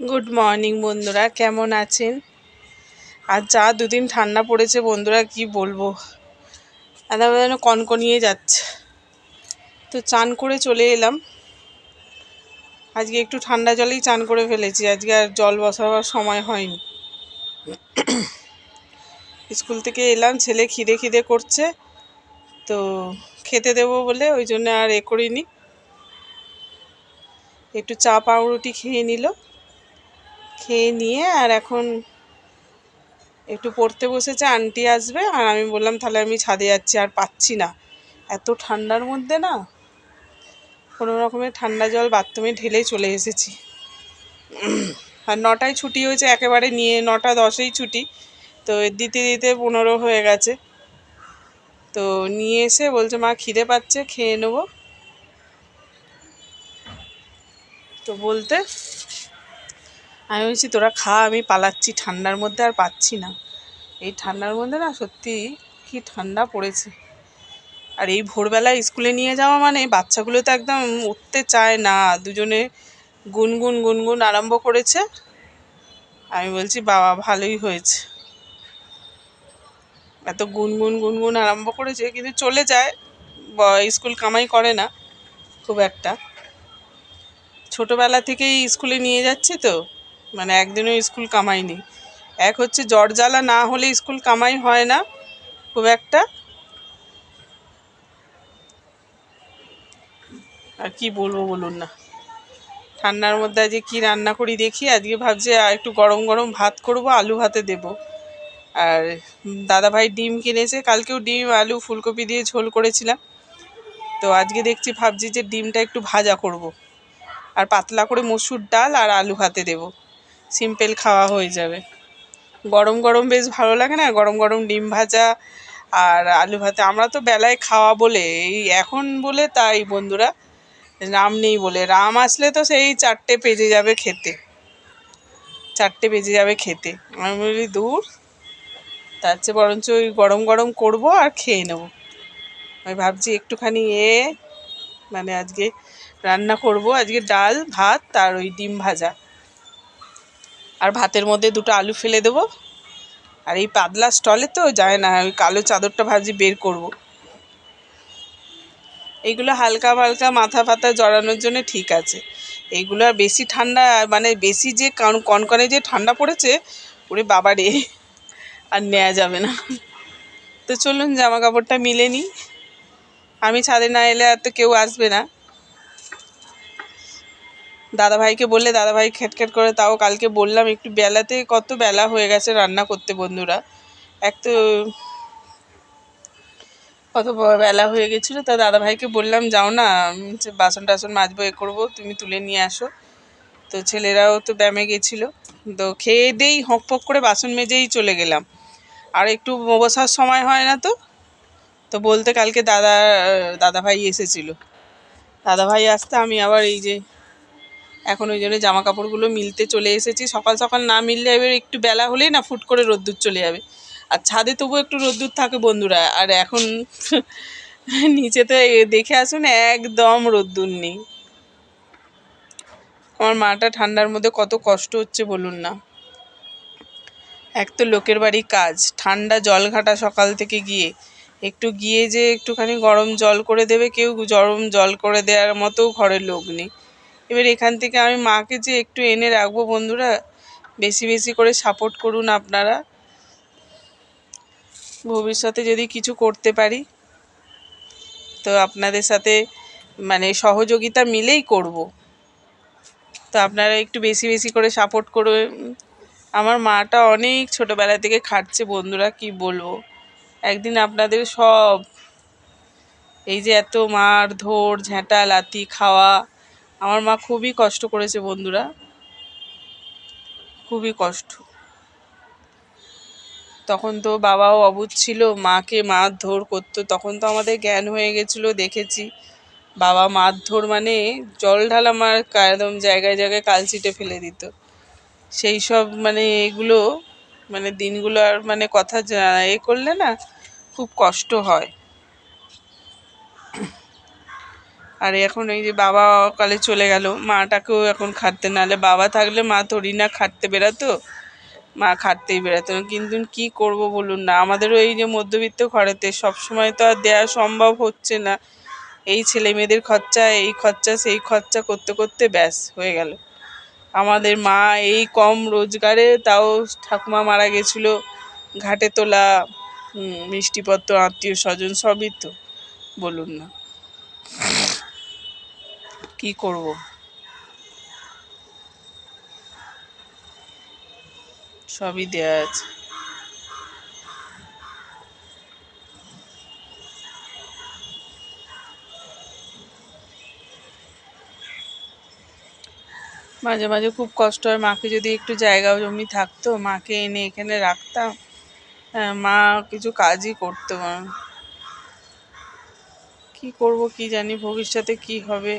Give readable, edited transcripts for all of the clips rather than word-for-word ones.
Good morning বন্ধুরা, কেমন আছেন? আর যা দুদিন ঠান্ডা পড়েছে বন্ধুরা, কি বলবো, একদম যেন কনকনিয়ে যাচ্ছে। তো চান করে চলে এলাম। আজকে একটু ঠান্ডা জলেই চান করে ফেলেছি, আজকে আর জল বসাবার সময় হয়নি। স্কুল থেকে এলাম, ছেলে খিদে খিদে করছে, তো খেতে দেবো বলে ওই জন্য আর করিনি। একটু চা পাউরুটি খেয়ে নিল, খেয়ে নিয়ে আর এখন একটু পড়তে বসেছে। আন্টি আসবে আর আমি বললাম তাহলে আমি ছাদে যাচ্ছি, আর পাচ্ছি না এত ঠান্ডার মধ্যে না, কোনো রকমের ঠান্ডা জল বাথরুমে ঢেলেই চলে এসেছি। আর 9টায় ছুটি হয়েছে, একেবারে নিয়ে 9:10-এই ছুটি, তো দিতে দিতে 15 হয়ে গেছে। তো নিয়ে এসে বলছে মা খিদে পাচ্ছে, খেয়ে নেবো। তো বলতে আমি বলছি তোরা খা, আমি পালাচ্ছি, ঠান্ডার মধ্যে আর পাচ্ছি না। এই ঠান্ডার মধ্যে না সত্যি কি ঠান্ডা পড়েছে। আর এই ভোরবেলায় স্কুলে নিয়ে যাওয়া মানে বাচ্চাগুলো তো একদম উঠতে চায় না, দুজনে গুনগুন গুনগুন আরম্ভ করেছে। আমি বলছি বাবা ভালোই হয়েছে, এত গুনগুন গুনগুন আরম্ভ করেছে, কিন্তু চলে যায়, স্কুল কামাই করে না খুব একটা। ছোটোবেলা থেকেই স্কুলে নিয়ে যাচ্ছি তো, মানে একদিনও স্কুল কামাইনি। এক হচ্ছে জ্বর জ্বালা না হলে স্কুল কামাই হয় না খুব একটা। আর কি বলবো বলুন না, ঠান্ডার মধ্যে আজকে কী রান্না করি দেখি। আজকে ভাবছি একটু গরম গরম ভাত করব, আলু ভাতে দেবো। আর দাদাভাই ডিম কিনেছে, কালকেও ডিম আলু ফুলকপি দিয়ে ঝোল করেছিলাম। তো আজকে ভাবছি যে ডিমটা একটু ভাজা করব, আর পাতলা করে মসুর ডাল আর আলু ভাতে দেব, সিম্পল খাওয়া হয়ে যাবে। গরম গরম বেশ ভালো লাগে না, গরম গরম ডিম ভাজা আর আলু ভাতে। আমরা তো বেলায় খাওয়া বলে এই এখন বলে তাই বন্ধুরা, রাম নেই বলে, রাম আসলে তো সেই 4টে বেজে যাবে খেতে, 4টে বেজে যাবে খেতে। আমি বলি দূর, তার চেয়ে বরঞ্চ ওই গরম গরম করবো আর খেয়ে নেবো। আমি ভাবছি একটুখানি মানে আজকে রান্না করব, আজকে ডাল ভাত আর ওই ডিম ভাজা, আর ভাতের মধ্যে 2টো আলু ফেলে দেবো। আর এই পাতলা স্টলে তো যায় না, ওই কালো চাদরটা ভাবছি বের করব। এইগুলো হালকা হালকা মাথা ফাতা জড়ানোর জন্য ঠিক আছে, এইগুলো আর বেশি ঠান্ডা, মানে বেশি যে কনকনে যে ঠান্ডা পড়েছে, ওরে বাবা রে, আর নেওয়া যাবে না। তো চলুন জামা কাপড়টা মিলে নিই, আমি ছাদে না এলে আর তো কেউ আসবে না। দাদাভাইকে বললে দাদাভাই খেটখেট করে, তাও কালকে বললাম একটু বেলাতে, কত বেলা হয়ে গেছে রান্না করতে বন্ধুরা, এক তো কত বেলা হয়ে গেছিলো। তা দাদাভাইকে বললাম যাও না, বাসন টাসন মাজবো, করবো, তুমি তুলে নিয়ে আসো। তো ছেলেরাও তো ব্যায়ামে গেছিলো, তো খেয়ে দেই হকপক করে বাসন মেজেই চলে গেলাম। আর একটু বসার সময় হয় না তো। তো বলতে কালকে দাদাভাই এসেছিলো, দাদাভাই আসতে আমি আবার এই যে এখন ওই জন্য জামা কাপড়গুলো মিলতে চলে এসেছি। সকাল সকাল না মিললে এবার একটু বেলা হলেই না ফুট করে রোদ্দুর চলে যাবে, আর ছাদে তবু একটু রোদ্দুর থাকে বন্ধুরা। আর এখন নিচেতে দেখে আসুন, একদম রোদ্দুর নেই। আমার মাটা ঠান্ডার মধ্যে কত কষ্ট হচ্ছে বলুন না। এক তো লোকের বাড়ি কাজ, ঠান্ডা জল ঘাটা সকাল থেকে গিয়ে, একটু গিয়ে যে একটুখানি গরম জল করে দেবে, কেউ গরম জল করে দেওয়ার মতো ঘরের লোক নেই। এবার এখান থেকে আমি মাকে যে একটু এনে রাখবো বন্ধুরা, বেশি বেশি করে সাপোর্ট করুন আপনারা, ভবিষ্যতে যদি কিছু করতে পারি তো আপনাদের সাথে মানে সহযোগিতা মিলেই করব। তো আপনারা একটু বেশি বেশি করে সাপোর্ট করুন। আমার মাটা অনেক ছোটোবেলা থেকে খাটছে বন্ধুরা, কি বলবো। একদিন আপনাদের সব এই যে এত মার ধর ঝ্যাঁটা লাথি খাওয়া, আমার মা খুবই কষ্ট করেছে বন্ধুরা, খুবই কষ্ট। তখন তো বাবাও অবুঝ ছিল, মাকে মারধর করতো, তখন তো আমাদের জ্ঞান হয়ে গেছিলো, দেখেছি বাবা মারধর মানে জল ঢালা মার, একদম জায়গায় জায়গায় কালচিটে ফেলে দিত। সেই সব মানে এগুলো, মানে দিনগুলো আর মানে কথা করলে না খুব কষ্ট হয়। আর এখন এই যে বাবা কালে চলে গেল, মাটাকেও এখন খাটতে, নাহলে বাবা থাকলে মা থরি না খাটতে বেরাতো, মা খাটতেই বেরাতো না। কিন্তু কি করব বলুন না, আমাদেরও এই যে মধ্যবিত্ত ঘরেতে সবসময় তো আর দেওয়া সম্ভব হচ্ছে না। এই ছেলে মেয়েদের খরচা, এই খরচা, সেই খরচা করতে করতে ব্যাস হয়ে গেল। আমাদের মা এই কম রোজগারে, তাও ঠাকুমা মারা গেছিল, ঘাটে তোলা মিষ্টিপত্র, আত্মীয় স্বজন সবই তো, বলুন না কি করব। সবই দেয়া আছে। মাঝে মাঝে খুব কষ্ট হয়, মাকে যদি একটু জায়গা জমি থাকতো, মাকে এনে এখানে রাখতাম, হ্যাঁ মা কিছু কাজই করতো। মা কি করব কি জানি ভবিষ্যতে কি হবে,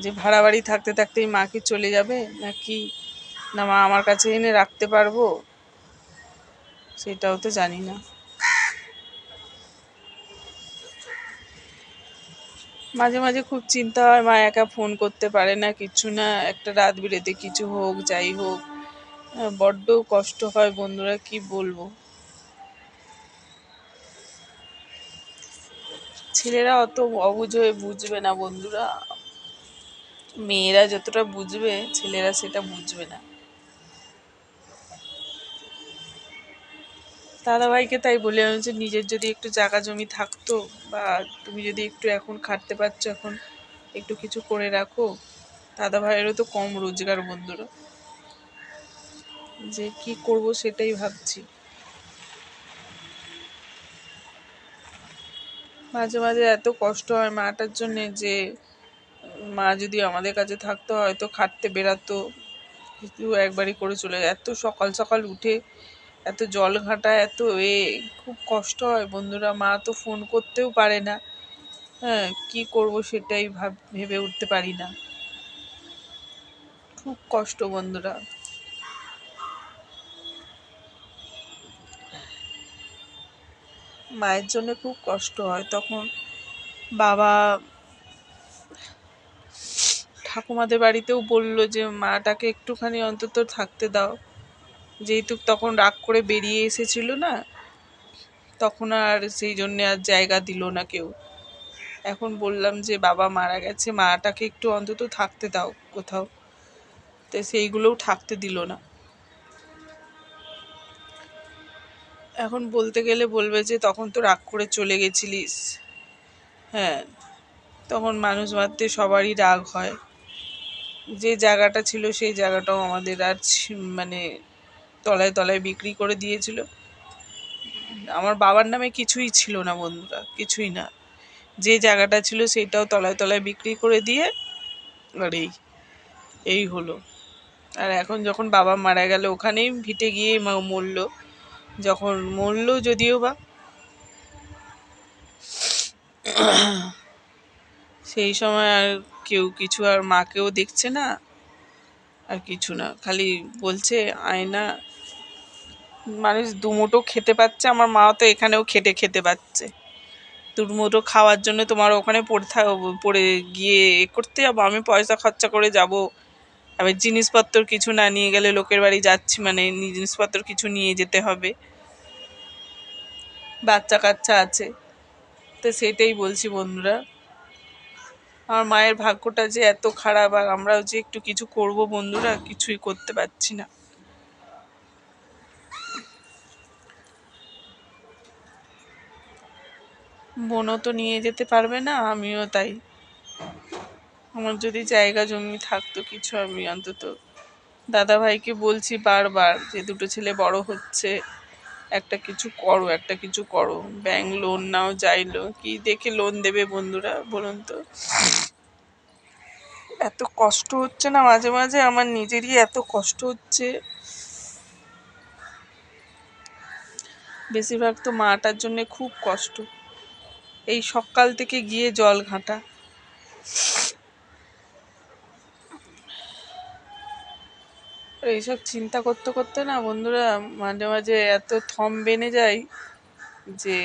যে ভাড়া বাড়ি থাকতে থাকতেই মা কি চলে যাবে নাকি, না মা আমার কাছে এনে রাখতে পারবো, সেটাও তো জানি না। মাঝে মাঝে খুব চিন্তা হয়, মা একা ফোন করতে পারে না, কিছু না, একটা রাত বিরেতে কিছু হোক যাই হোক, বড্ড কষ্ট হয় বন্ধুরা, কি বলবো। ছেলেরা অত অবুঝ হয়ে বুঝবে না বন্ধুরা, মেয়েরা যতটা বুঝবে ছেলেরা সেটা বুঝবে না। দাদাভাইকে তাই বলে আমি যে নিজের যদি একটু জায়গা জমি থাকতো, বা তুমি যদি একটু এখন খাটতে পারছো, এখন একটু কিছু করে রাখো। দাদাভাইয়েরও তো কম রোজগার বন্ধুরা, যে কি করব সেটাই ভাবছি। মাঝে মাঝে এত কষ্ট হয় মাটার জন্যে, যে মা যদি আমাদের কাছে থাকতো হয়তো খাটতে বেরাতো, কিন্তু একবারই করে চলে যায়। এত সকাল সকাল উঠে এত জল ঘাঁটা, এত খুব কষ্ট হয় বন্ধুরা। মা তো ফোন করতেও পারে না, হ্যাঁ কি করব সেটাই ভেবে উঠতে পারি না, খুব কষ্ট বন্ধুরা। মায়ের জন্য খুব কষ্ট হয় তখন। বাবা ঠাকুমাদের বাড়িতেও বলল যে মাটাকে একটুখানি অন্তত থাকতে দাও, যেহেতু তখন রাগ করে বেরিয়ে এসেছিল না, তখন আর সেই জন্যে আর জায়গা দিল না কেউ। এখন বললাম যে বাবা মারা গেছে, মাটাকে একটু অন্তত থাকতে দাও কোথাও, তো সেইগুলোও থাকতে দিল না। এখন বলতে গেলে বলবে যে তখন তো রাগ করে চলে গেছিলিস, হ্যাঁ তখন মানুষ মারতে সবারই রাগ হয়। যে জায়গাটা ছিল সেই জায়গাটাও আমাদের আর মানে তলায় তলায় বিক্রি করে দিয়েছিল। আমার বাবার নামে কিছুই ছিল না বন্ধুরা, কিছুই না, যে জায়গাটা ছিল সেটাও তলায় তলায় বিক্রি করে দিয়ে, আর এই এই হলো। আর এখন যখন বাবা মারা গেল, ওখানেই ভিটে গিয়ে মরলো, যখন মরলো যদিও বা, সেই সময় আর কেউ কিছু আর মাকেও দেখছে না, আর কিছু না, খালি বলছে আয়না, মানুষ দুমুঠো খেতে পাচ্ছে, আমার মা তো এখানেও খেটে খেতে পাচ্ছে, দুমুঠো খাওয়ার জন্য তোমার ওখানে পড়ে গিয়ে করতে যাবো, আমি পয়সা খরচা করে যাব, আবার জিনিসপত্র কিছু না নিয়ে গেলে, লোকের বাড়ি যাচ্ছি মানে জিনিসপত্র কিছু নিয়ে যেতে হবে, বাচ্চা কাচ্চা আছে, তো সেটাই বলছি বন্ধুরা। আমার মায়ের ভাগ্যটা যে এত খারাপ, আর আমরাও যে একটু কিছু করব বন্ধুরা, কিছুই করতে পারছি না। বোনও তো নিয়ে যেতে পারবে না, আমিও তাই। আমার যদি জায়গা জমি থাকতো কিছু, আমি অন্তত দাদা ভাইকে বলছি বারবার যে দুটো ছেলে বড় হচ্ছে, একটা কিছু করো, একটা কিছু করো, ব্যাংক লোন নাও, যাইলো কি দেখে লোন দেবে বন্ধুরা বলুন তো। এত কষ্ট হচ্ছে না মাঝে মাঝে, আমার নিজেরই এত কষ্ট হচ্ছে, বেশিরভাগ তো মাটার জন্য খুব কষ্ট, এই সকাল থেকে গিয়ে জল ঘাঁটা। এইসব চিন্তা করতে করতে না বন্ধুরা, মাঝে মাঝে এত থম বেনে যায়, যে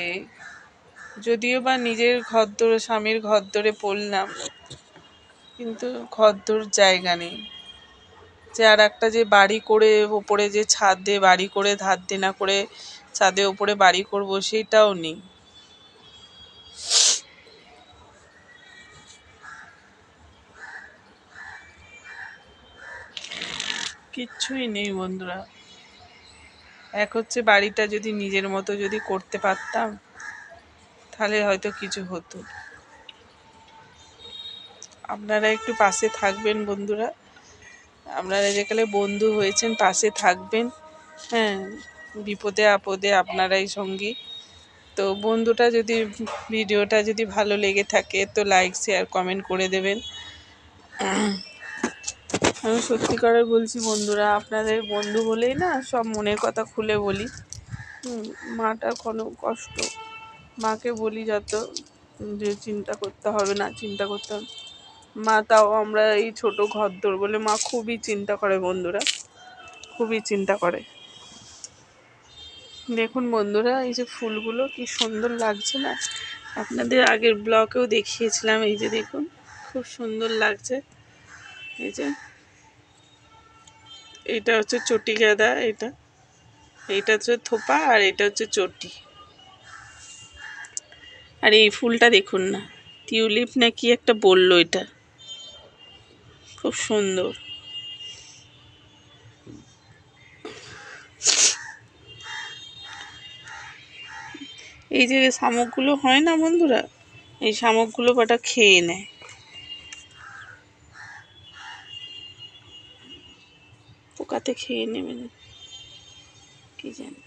যদিও বা নিজের ঘরদোর স্বামীর ঘরদোরে পড়লাম, কিন্তু ঘরদোর জায়গা নেই। যে আর একটা যে বাড়ি করে ওপরে যে ছাদে বাড়ি করে ধার দেনা করে ছাদে ওপরে বাড়ি করব, সেটাও নেই। কিচ্ছুই নেই বন্ধুরা। এক হচ্ছে বাড়িটা যদি নিজের মতো যদি করতে পারতাম, তাহলে হয়তো কিছু হতো। আপনারা একটু পাশে থাকবেন বন্ধুরা, আপনারা যেখানে বন্ধু হয়েছেন পাশে থাকবেন। হ্যাঁ, বিপদে আপদে আপনারাই সঙ্গী। তো বন্ধুটা যদি ভিডিওটা যদি ভালো লেগে থাকে তো লাইক শেয়ার কমেন্ট করে দেবেন। আমি সত্যিকারের বলছি বন্ধুরা, আপনাদের বন্ধু বলেই না সব মনের কথা খুলে বলি। মাটার কোনো কষ্ট, মাকে বলি যত যে চিন্তা করতে হবে না, চিন্তা করতে হবে। মা তাও আমরা এই ছোট ঘরদোর বলে মা খুবই চিন্তা করে বন্ধুরা, খুবই চিন্তা করে। দেখুন বন্ধুরা, এই যে ফুলগুলো কি সুন্দর লাগছে না? আপনাদের আগের ব্লকেও দেখিয়েছিলাম। এই যে দেখুন, খুব সুন্দর লাগছে। এই যে এটা হচ্ছে চটি গাঁদা, এইটা হচ্ছে থোপা, আর এটা হচ্ছে চটি। আর এই ফুলটা দেখুন না, টিউলিপ না কি একটা বললো, এটা খুব সুন্দর। এই যে শামুকগুলো হয় না বন্ধুরা, এই শামুকগুলো কটা খেয়ে নেয়। পোকাতে খেয়ে নেবেন কি জানি।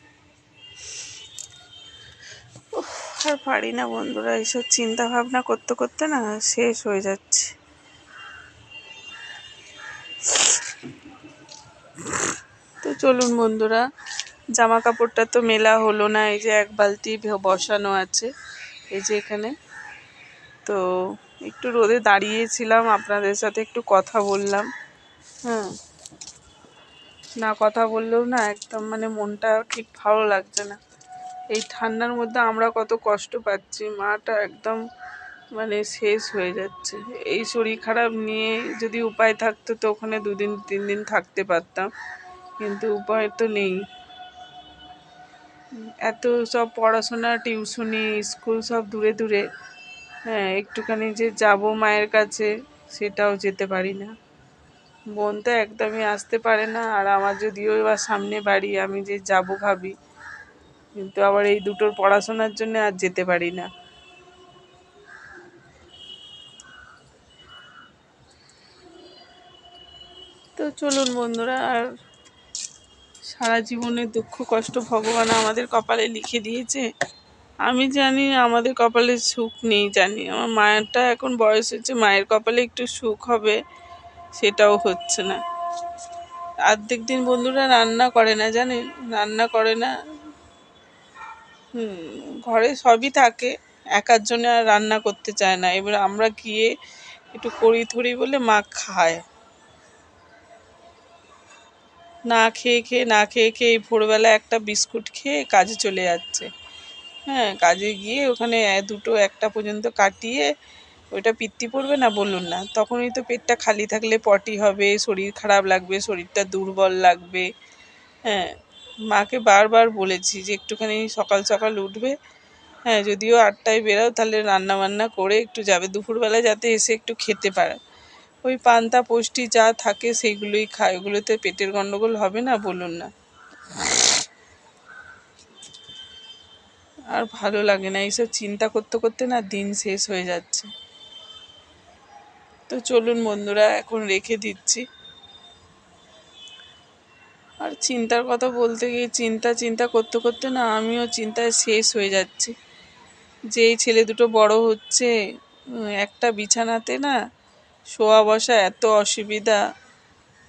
আর পারি না বন্ধুরা, এইসব চিন্তা ভাবনা করতে করতে না শেষ হয়ে যাচ্ছে। তো চলুন বন্ধুরা, জামা কাপড়টা তো মেলা হলো না। এই যে এক বালতি বসানো আছে এই যে এখানে। তো একটু রোদে দাঁড়িয়েছিলাম, আপনাদের সাথে একটু কথা বললাম। হ্যাঁ, না কথা বললেও না একদম মানে মনটা ঠিক ভালো লাগছে না। এই ঠান্ডার মধ্যে আমরা কত কষ্ট পাচ্ছি, মাটা একদম মানে শেষ হয়ে যাচ্ছে। এই শরীর খারাপ নিয়ে যদি উপায় থাকতো তো ওখানে 2 দিন 3 দিন থাকতে পারতাম, কিন্তু উপায় তো নেই। এত সব পড়াশোনা, টিউশনি, স্কুল সব দূরে দূরে। হ্যাঁ, একটুখানি যে যাব মায়ের কাছে সেটাও যেতে পারি না। বোন তো একদমই আসতে পারে না, আর আমার যদিও এবার সামনে বাড়ি, আমি যে যাব ভাবি, কিন্তু আবার এই দুটোর পড়াশোনার জন্য আর যেতে পারি না। তো চলুন বন্ধুরা, আর সারা জীবনের দুঃখ কষ্ট ভগবান আমাদের কপালে লিখে দিয়েছে। আমি জানি আমাদের কপালে সুখ নেই, জানি। আমার মায়েরটা এখন বয়স হচ্ছে, মায়ের কপালে একটু সুখ হবে, সেটাও হচ্ছে না। অর্ধেক দিন বন্ধুরা রান্না করে না, জানেন, রান্না করে না। ঘরে সবই থাকে, একার জন্য আর রান্না করতে চায় না। এবার আমরা গিয়ে একটু করি ধরি বলে মা খায়। না খেয়ে খেয়ে এই ভোরবেলা একটা বিস্কুট খেয়ে কাজে চলে যাচ্ছে। হ্যাঁ, কাজে গিয়ে ওখানে দুটো একটা পর্যন্ত কাটিয়ে ওইটা পিত্তি পড়বে না বলুন না, তখনই তো পেটটা খালি থাকলে পটি হবে, শরীর খারাপ লাগবে, শরীরটা দুর্বল লাগবে। হ্যাঁ, মাকে বারবার বলেছি যে একটুখানি সকাল সকাল উঠবে। হ্যাঁ, যদিও 8টায় বেরাও, তাহলে রান্না বান্না করে একটু যাবে, দুপুরবেলা যাতে এসে একটু খেতে পারে। ওই পান্তা পুষ্টি যা থাকে সেইগুলোই খায়, ওগুলোতে পেটের গন্ডগোল হবে না বলুন না। আর ভালো লাগে না, এইসব চিন্তা করতে করতে না দিন শেষ হয়ে যাচ্ছে। তো চলুন বন্ধুরা, এখন রেখে দিচ্ছি। আর চিন্তার কথা বলতে গিয়ে চিন্তা চিন্তা করতে করতে না আমিও চিন্তায় শেষ হয়ে যাচ্ছি। যে এই ছেলে দুটো বড় হচ্ছে, একটা বিছানাতে না শোয়া বসা এত অসুবিধা,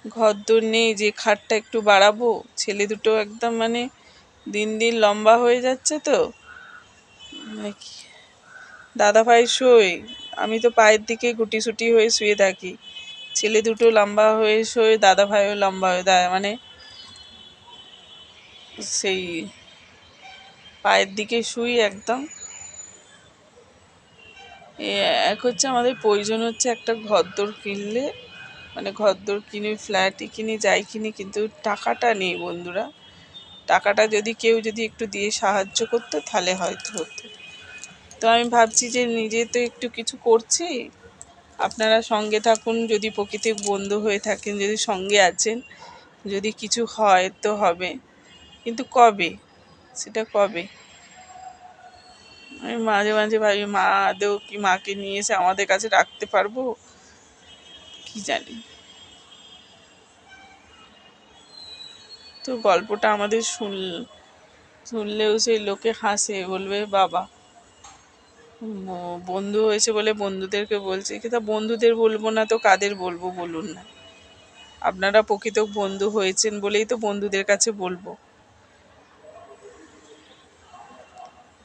ঘরদোর নেই যে খাটটা একটু বাড়াবো। ছেলে দুটো একদম মানে দিন দিন লম্বা হয়ে যাচ্ছে। তো দাদা ভাই শোয়, আমি তো পায়ের দিকে গুটিসুটি হয়ে শুয়ে থাকি। ছেলে দুটো লম্বা হয়ে শোয়, দাদা ভাইও লম্বা হয়ে দেয়, মানে সেই পায়ের দিকে শুই একদম। এক হচ্ছে আমাদের প্রয়োজন হচ্ছে একটা ঘরদোর কিনলে, মানে ঘরদোর কিনে ফ্ল্যাটই কিনে যাই কিনি, কিন্তু টাকাটা নেই বন্ধুরা। টাকাটা যদি কেউ যদি একটু দিয়ে সাহায্য করতো তাহলে হয়তো হতো। তো আমি ভাবছি যে নিজে তো একটু কিছু করছি, আপনারা সঙ্গে থাকুন, যদি প্রকৃতির বন্ধু হয়ে থাকেন, যদি সঙ্গে আছেন, যদি কিছু হয় তো হবে, কিন্তু কবে, সেটা কবে? আমি মাঝে মাঝে ভাবি মা আদৌ কি মাকে নিয়ে এসে আমাদের কাছে রাখতে পারবো, কি জানি। তো গল্পটা আমাদের শুনলেও সেই লোকে হাসে, বলবে বাবা বন্ধু হয়েছে বলে বন্ধুদেরকে বলছে, কিন্তু বন্ধুদের বলবো না তো কাদের বলবো বলুন না? আপনারা প্রকৃত বন্ধু হয়েছেন বলেই তো বন্ধুদের কাছে বলবো।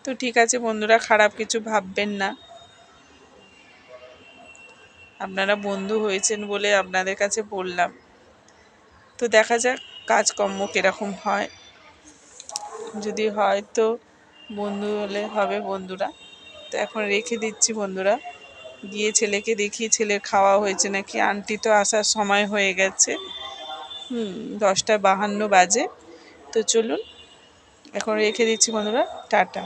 তো ঠিক আছে বন্ধুরা, খারাপ কিছু ভাববেন না, আপনারা বন্ধু হয়েছেন বলে আপনাদের কাছে বললাম। তো দেখা যাক কাজকর্ম কীরকম হয়, যদি হয় তো বন্ধু হলে হবে বন্ধুরা। তো এখন রেখে দিচ্ছি বন্ধুরা, গিয়ে ছেলেকে দেখি ছেলের খাওয়া হয়েছে নাকি। আন্টি তো আসার সময় হয়ে গেছে, 10টা 52 বাজে। তো চলুন এখন রেখে দিচ্ছি বন্ধুরা, টাটা।